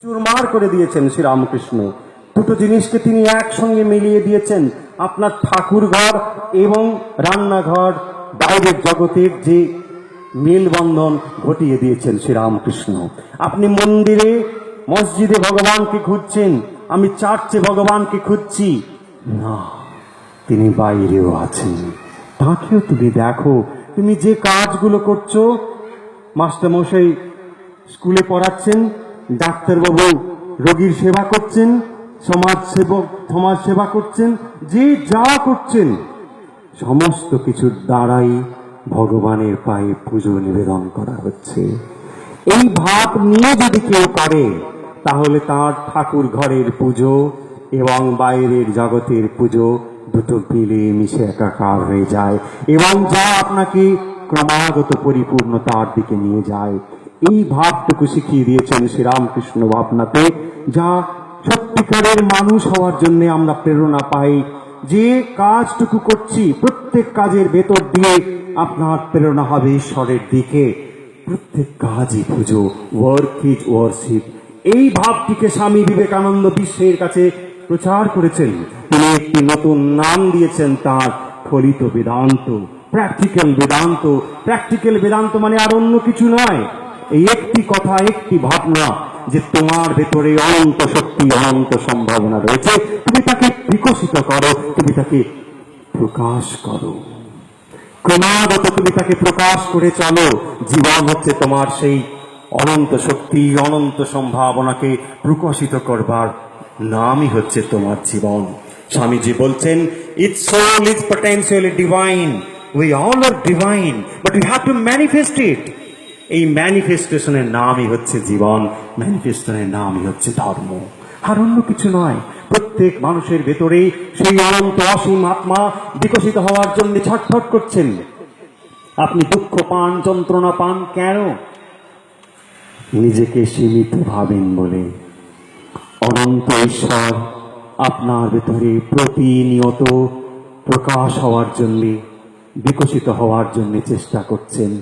চুরমার করে দিয়েছেন শ্রীরামকৃষ্ণ। দুটো জিনিসকে তিনি একসঙ্গে মিলিয়ে দিয়েছেন। আপনার ঠাকুর ঘর এবং রান্নাঘর, বাইরের জগতের যে মেলবন্ধন ঘটিয়ে দিয়েছেন শ্রীরামকৃষ্ণ। আপনি মন্দিরে মসজিদে ভগবানকে খুঁজছেন, আমি চার্চে ভগবানকে খুঁজছি না, তিনি বাইরেও আছেন। তাকেও তুমি দেখো। তুমি যে কাজগুলো করছো, মাস্টারমশাই স্কুলে পড়াচ্ছেন, ডাক্তারবাবু রোগীর সেবা করছেন, সমাজ সেবা করছেন, যে যা করছেন সমস্ত কিছুর দ্বারাই ভগবানের পায়ে পুজো নিবেদন করা হচ্ছে। এই ভাব নিয়ে যদি কেউ করে, তাহলে তার ঠাকুর ঘরের পুজো এবং বাইরের জগতের পুজো দুটো মিলে মিশে একাকার হয়ে যায় এবং যা আপনাকে ক্রমাগত পরিপূর্ণতার দিকে নিয়ে যায়। এই ভাবটুকু শিখিয়ে দিয়েছেন শ্রীরামকৃষ্ণ ভাবনাতে, যা সত্যিকারের মানুষ হওয়ার জন্য আমরা প্রেরণা পাই। যে কাজটুকু করছি, প্রত্যেক কাজের ভেতর দিয়ে আপনার প্রেরণা হবে ঈশ্বরের দিকে। প্রত্যেক কাজই পুজো, ওয়ার্ক ইজ ওয়ারশিপ। এই ভাবটিকে স্বামী বিবেকানন্দ বিশ্বের কাছে প্রচার করেছেন। তিনি একটি নতুন নাম দিয়েছেন তার, ফলিত বেদান্ত, প্র্যাকটিক্যাল বেদান্ত। প্র্যাকটিক্যাল বেদান্ত মানে আর অন্য কিছু নয়, এই একটি কথা, একটি ভাবনা যে তোমার ভেতরে অনন্ত শক্তি, অনন্ত সম্ভাবনা রয়েছে, তুমি তাকে বিকশিত করো, তুমি তাকে প্রকাশ করো, ক্রমাগত তুমি তাকে প্রকাশ করে চলো। জীবন হচ্ছে তোমার সেই অনন্ত শক্তি, অনন্ত সম্ভাবনাকে প্রকাশিত করবার নামই হচ্ছে তোমার জীবন। স্বামীজি বলছেন, its soul is potentially divine, we all are divine, but we have to manifest it. এই ম্যানিফেস্টেশনের নামই হচ্ছে জীবন, ম্যানিফেস্টেশনের নামই হচ্ছে ধর্ম, আর অন্য কিছু নয়। প্রত্যেক মানুষের ভেতরে সেই অনন্ত অসীম আত্মা বিকশিত হওয়ার জন্য ছটফট করছেন। আপনি দুঃখ পান, যন্ত্রণা পান কেন? নিজেকে সীমিত ভাবেন বলে। অনন্ত ঈশ্বর আপনার ভেতরে প্রতিনিয়ত প্রকাশ হওয়ার জন্য, বিকশিত হওয়ার জন্য চেষ্টা করছেন।